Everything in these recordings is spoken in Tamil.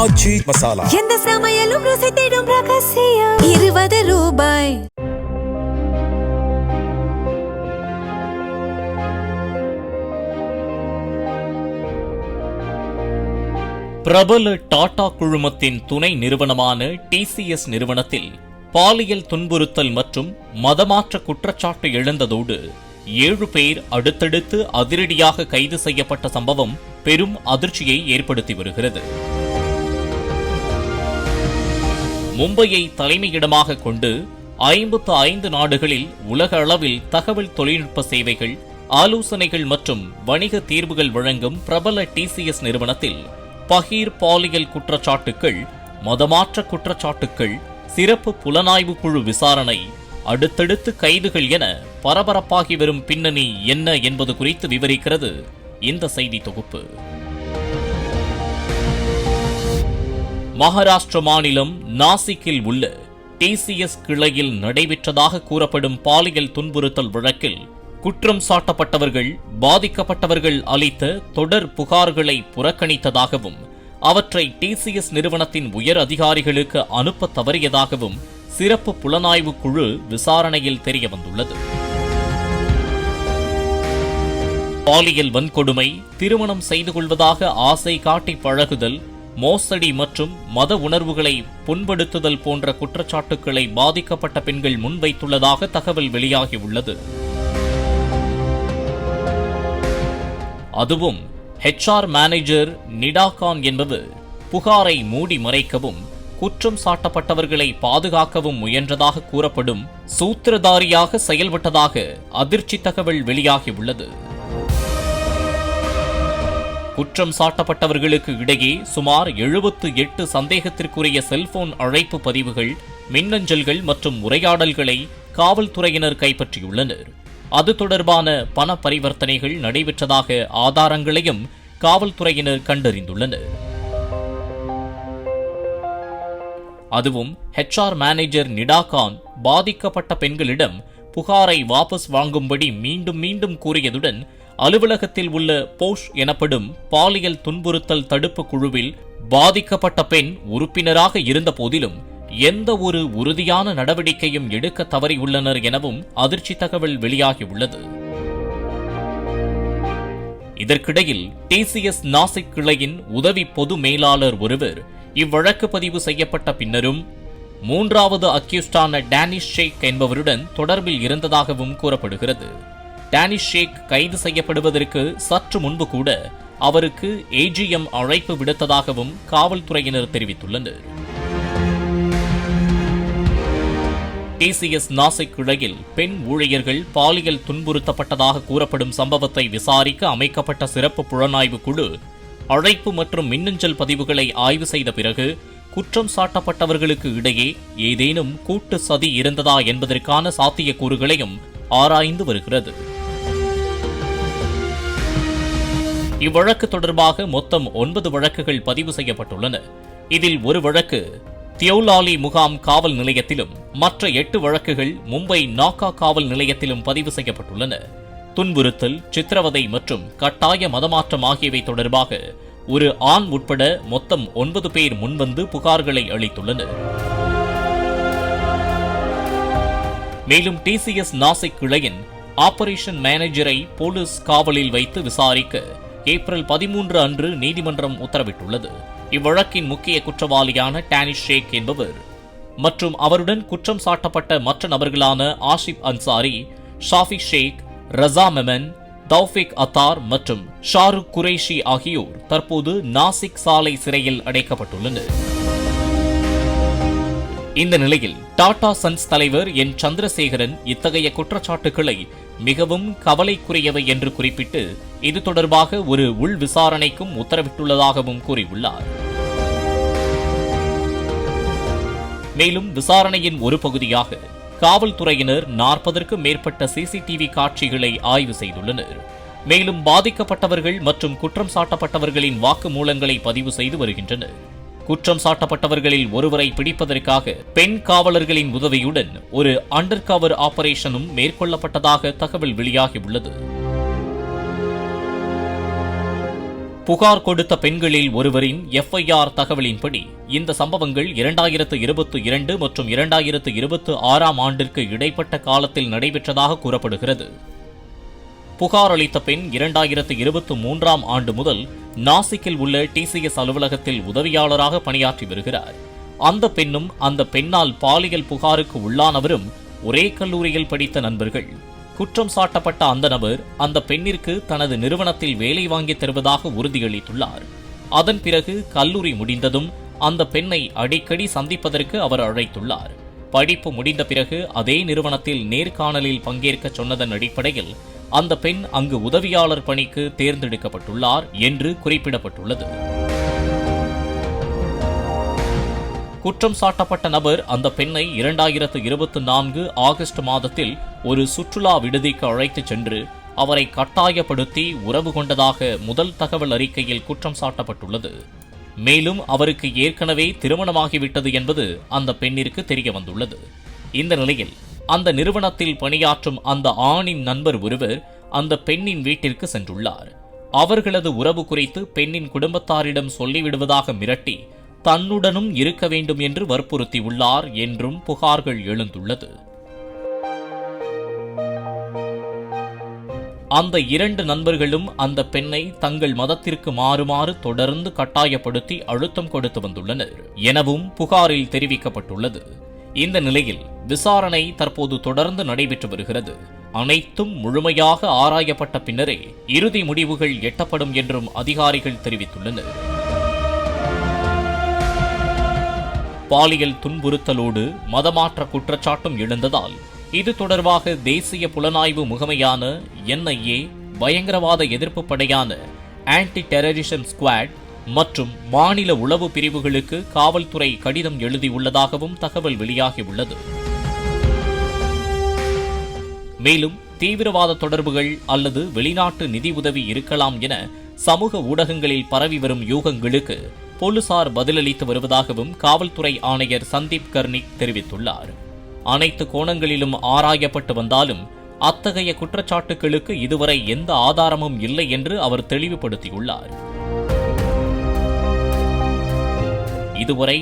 ஆச்சி மசாலா எந்த சமையலும் ருசி தேடும் ரகசியம் 20 ரூபாய். பிரபல டாடா குழுமத்தின் துணை நிறுவனமான TCS நிறுவனத்தில் பாலியல் துன்புறுத்தல் மற்றும் மதமாற்ற குற்றச்சாட்டு எழுந்ததோடு 7 பேர் அடுத்தடுத்து அதிரடியாக கைது செய்யப்பட்ட சம்பவம் பெரும் அதிர்ச்சியை ஏற்படுத்தி வருகிறது. மும்பையை தலைமையிடமாக கொண்டு 55 நாடுகளில் உலக அளவில் தகவல் தொழில்நுட்ப சேவைகள், ஆலோசனைகள் மற்றும் வணிக தீர்வுகள் வழங்கும் பிரபல TCS நிறுவனத்தில் பகீர் பாலியல் குற்றச்சாட்டுக்கள், மதமாற்ற குற்றச்சாட்டுக்கள், சிறப்பு புலனாய்வு குழு விசாரணை, அடுத்தடுத்து கைதுகள் என பரபரப்பாகி வரும் பின்னணி என்ன என்பது குறித்து விவரிக்கிறது இந்த செய்தி தொகுப்பு. மகாராஷ்டிர மாநிலம் நாசிக்கில் உள்ள TCS கிளையில் நடைபெற்றதாக கூறப்படும் பாலியல் துன்புறுத்தல் வழக்கில் குற்றம் சாட்டப்பட்டவர்கள் பாதிக்கப்பட்டவர்கள் அளித்த தொடர் புகார்களை புறக்கணித்ததாகவும் அவற்றை TCS நிறுவனத்தின் உயர் அதிகாரிகளுக்கு அனுப்ப தவறியதாகவும் சிறப்பு புலனாய்வு குழு விசாரணையில் தெரியவந்துள்ளது. பாலியல் வன்கொடுமை, திருமணம் செய்து கொள்வதாக ஆசை காட்டி பழகுதல், மோசடி மற்றும் மத உணர்வுகளை புண்படுத்துதல் போன்ற குற்றச்சாட்டுக்களை பாதிக்கப்பட்ட பெண்கள் முன்வைத்துள்ளதாக தகவல் வெளியாகியுள்ளது. அதுவும் HR மேனேஜர் நிடா கான் என்பவர் புகாரை மூடி மறைக்கவும் குற்றம் சாட்டப்பட்டவர்களை பாதுகாக்கவும் முயன்றதாக கூறப்படும் சூத்திரதாரியாக செயல்பட்டதாக அதிர்ச்சி தகவல் வெளியாகியுள்ளது. குற்றம் சாட்டப்பட்டவர்களுக்கு இடையே சுமார் 78 சந்தேகத்திற்குரிய செல்போன் அழைப்பு பதிவுகள், மின்னஞ்சல்கள் மற்றும் உரையாடல்களை காவல்துறையினர் கைப்பற்றியுள்ளனர். அது தொடர்பான பண பரிவர்த்தனைகள் நடைபெற்றதாக ஆதாரங்களையும் காவல்துறையினர் கண்டறிந்துள்ளனர். அதுவும் HR மேனேஜர் நிடா கான் பாதிக்கப்பட்ட பெண்களிடம் புகாரை வாபஸ் வாங்கும்படி மீண்டும் மீண்டும் கூறியதுடன் அலுவலகத்தில் உள்ள போஷ் எனப்படும் பாலியல் துன்புறுத்தல் தடுப்பு குழுவில் பாதிக்கப்பட்ட பெண் உறுப்பினராக இருந்த போதிலும் எந்த ஒரு உறுதியான நடவடிக்கையும் எடுக்க தவறியுள்ளனர் எனவும் அதிர்ச்சி தகவல் வெளியாகியுள்ளது. இதற்கிடையில் TCS நாசிக் கிளையின் உதவி பொது மேலாளர் ஒருவர் இவ்வழக்கு பதிவு செய்யப்பட்ட பின்னரும் 3வது அக்யூஸ்டான டேனிஷ் ஷேக் என்பவருடன் தொடர்பில் இருந்ததாகவும் கூறப்படுகிறது. டேனிஷ் ஷேக் கைது செய்யப்படுவதற்கு சற்று முன்பு கூட அவருக்கு AGM அழைப்பு விடுத்ததாகவும் காவல்துறையினர் தெரிவித்துள்ளனர். TCS நாசிக் கிளையில் பெண் ஊழியர்கள் பாலியல் துன்புறுத்தப்பட்டதாக கூறப்படும் சம்பவத்தை விசாரிக்க அமைக்கப்பட்ட சிறப்பு புலனாய்வு குழு அழைப்பு மற்றும் மின்னஞ்சல் பதிவுகளை ஆய்வு செய்த பிறகு குற்றம் சாட்டப்பட்டவர்களுக்கு இடையே ஏதேனும் கூட்டு சதி இருந்ததா என்பதற்கான சாத்தியக்கூறுகளையும் ஆராய்ந்து வருகிறது. இவ்வழக்கு தொடர்பாக மொத்தம் 9 வழக்குகள் பதிவு செய்யப்பட்டுள்ளன. இதில் ஒரு வழக்கு தியோலாலி முகாம் காவல் நிலையத்திலும் மற்ற 8 வழக்குகள் மும்பை நாகா காவல் நிலையத்திலும் பதிவு செய்யப்பட்டுள்ளன. துன்புறுத்தல், சித்திரவதை மற்றும் கட்டாய மதமாற்றம் ஆகியவை தொடர்பாக ஒரு ஆண் உட்பட மொத்தம் 9 பேர் முன்வந்து புகார்களை அளித்துள்ளனர். மேலும் TCS நாசிக் கிளையின் ஆபரேஷன் மேனேஜரை போலீஸ் காவலில் வைத்து விசாரிக்க ஏப்ரல் 13 அன்று நீதிமன்றம் உத்தரவிட்டுள்ளது. இவ்வழக்கின் முக்கிய குற்றவாளியான டேனிஷ் ஷேக் என்பவர் மற்றும் அவருடன் குற்றம் சாட்டப்பட்ட மற்ற நபர்களான ஆஷிப் அன்சாரி, ஷாஃபி ஷேக், ரஸா மெமன், தௌஃபிக் அத்தார் மற்றும் ஷாருக் குரேஷி ஆகியோர் தற்போது நாசிக் சாலை சிறையில் அடைக்கப்பட்டுள்ளனர். இந்த நிலையில் டாடா சன்ஸ் தலைவர் என் சந்திரசேகரன் இத்தகைய குற்றச்சாட்டுக்களை மிகவும் கவலைக்குரியவை என்று குறிப்பிட்டு இது தொடர்பாக ஒரு உள் விசாரணைக்கும் உத்தரவிட்டுள்ளதாகவும் கூறியுள்ளார். மேலும் விசாரணையின் ஒரு பகுதியாக காவல்துறையினர் 40க்கும் மேற்பட்ட CCTV காட்சிகளை ஆய்வு செய்துள்ளனர். மேலும் பாதிக்கப்பட்டவர்கள் மற்றும் குற்றம் சாட்டப்பட்டவர்களின் வாக்குமூலங்களை பதிவு செய்து வருகின்றனர். குற்றம் சாட்டப்பட்டவர்களில் ஒருவரை பிடிப்பதற்காக பெண் காவலர்களின் உதவியுடன் ஒரு அண்டர் கவர் ஆபரேஷனும் மேற்கொள்ளப்பட்டதாக தகவல் வெளியாகியுள்ளது. புகார் கொடுத்த பெண்களில் ஒருவரின் எஃப்ஐஆர் தகவலின்படி இந்த சம்பவங்கள் 2022 மற்றும் 2026 ஆண்டிற்கு இடைப்பட்ட காலத்தில் நடைபெற்றதாக கூறப்படுகிறது. புகார் அளித்த பெண் 2023 ஆண்டு முதல் நாசிக்கில் உள்ள டிசிஎஸ் அலுவலகத்தில் உதவியாளராக பணியாற்றி வருகிறார். அந்த பெண்ணும் அந்த பெண்ணால் பாலியல் புகாருக்கு உள்ளானவரும் ஒரே கல்லூரியில் படித்த நண்பர்கள். குற்றம் சாட்டப்பட்ட அந்த நபர் அந்த பெண்ணிற்கு தனது நிறுவனத்தில் வேலை வாங்கி தருவதாக உறுதியளித்துள்ளார். அதன் பிறகு கல்லூரி முடிந்ததும் அந்த பெண்ணை அடிக்கடி சந்திப்பதற்கு அவர் அழைத்துள்ளார். படிப்பு முடிந்த பிறகு அதே நிறுவனத்தில் நேர்காணலில் பங்கேற்க சொன்னதன் அடிப்படையில் அந்த பெண் அங்கு உதவியாளர் பணிக்கு தேர்ந்தெடுக்கப்பட்டுள்ளார் என்று குறிப்பிடப்பட்டுள்ளது. குற்றம் சாட்டப்பட்ட நபர் அந்த பெண்ணை 2024 ஆகஸ்ட் மாதத்தில் ஒரு சுற்றுலா விடுதிக்கு அழைத்துச் சென்று அவரை கட்டாயப்படுத்தி உறவு கொண்டதாக முதல் தகவல் அறிக்கையில் குற்றம் சாட்டப்பட்டுள்ளது. மேலும் அவருக்கு ஏற்கனவே திருமணமாகிவிட்டது என்பது அந்த பெண்ணிற்கு தெரிய வந்துள்ளது. இந்த நிலையில் அந்த நிறுவனத்தில் பணியாற்றும் அந்த ஆணின் நண்பர் ஒருவர் அந்த பெண்ணின் வீட்டிற்கு சென்றுள்ளார். அவர்களது உறவு குறித்து பெண்ணின் குடும்பத்தாரிடம் சொல்லிவிடுவதாக மிரட்டி தன்னுடனும் இருக்க வேண்டும் என்று வற்புறுத்தியுள்ளார் என்றும் புகார்கள் எழுந்துள்ளது. அந்த 2 நண்பர்களும் அந்த பெண்ணை தங்கள் மதத்திற்கு மாறுமாறு தொடர்ந்து கட்டாயப்படுத்தி அழுத்தம் கொடுத்து வந்துள்ளனர் எனவும் புகாரில் தெரிவிக்கப்பட்டுள்ளது. இந்த நிலையில் விசாரணை தற்போது தொடர்ந்து நடைபெற்று வருகிறது. அனைத்தும் முழுமையாக ஆராயப்பட்ட பின்னரே இறுதி முடிவுகள் எட்டப்படும் என்றும் அதிகாரிகள் தெரிவித்துள்ளனர். பாலியல் துன்புறுத்தலோடு மதமாற்ற குற்றச்சாட்டும் எழுந்ததால் இது தொடர்பாக தேசிய புலனாய்வு முகமையான NIA, பயங்கரவாத எதிர்ப்பு படையான ஆன்டி டெரரிசம் ஸ்குவாட் மற்றும் மாநில உளவு பிரிவுகளுக்கு காவல்துறை கடிதம் எழுதியுள்ளதாகவும் தகவல் வெளியாகியுள்ளது. மேலும் தீவிரவாத தொடர்புகள் அல்லது வெளிநாட்டு நிதி உதவி இருக்கலாம் என சமூக ஊடகங்களில் பரவி வரும் யூகங்களுக்கு போலீசார் பதிலளித்து வருவதாகவும் காவல்துறை ஆணையர் சந்தீப் கர்னிக் தெரிவித்துள்ளார். அனைத்து கோணங்களிலும் ஆராயப்பட்டு வந்தாலும் அத்தகைய குற்றச்சாட்டுகளுக்கு இதுவரை எந்த ஆதாரமும் இல்லை என்று அவர் தெளிவுபடுத்தியுள்ளார். இதுவரை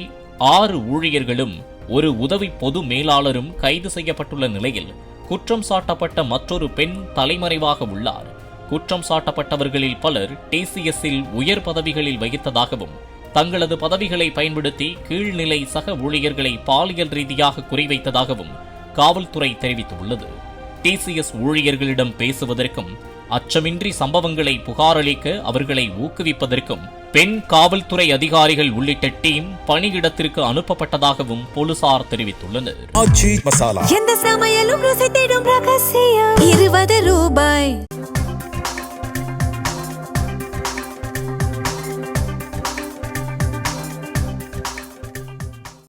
6 ஊழியர்களும் ஒரு உதவி பொது மேலாளரும் கைது செய்யப்பட்டுள்ள நிலையில் குற்றம் சாட்டப்பட்ட மற்றொரு பெண் தலைமறைவாக உள்ளார். குற்றம் சாட்டப்பட்டவர்களில் பலர் டிசிஎஸ்ஸில் உயர் பதவிகளில் வகித்ததாகவும் தங்களது பதவிகளை பயன்படுத்தி கீழ்நிலை சக ஊழியர்களை பாலியல் ரீதியாக குறிவைத்ததாகவும் காவல்துறை தெரிவித்துள்ளது. டிசிஎஸ் ஊழியர்களிடம் பேசுவதற்கும் அச்சமின்றி சம்பவங்களை புகாரளிக்க அவர்களை ஊக்குவிப்பதற்கும் பெண் காவல்துறை அதிகாரிகள் உள்ளிட்ட டீம் பணியிடத்திற்கு அனுப்பப்பட்டதாகவும் போலீசார் தெரிவித்துள்ளனர். எந்த சமையலும் ருசி தேடும் ரகசியம் 20 ரூபாய்.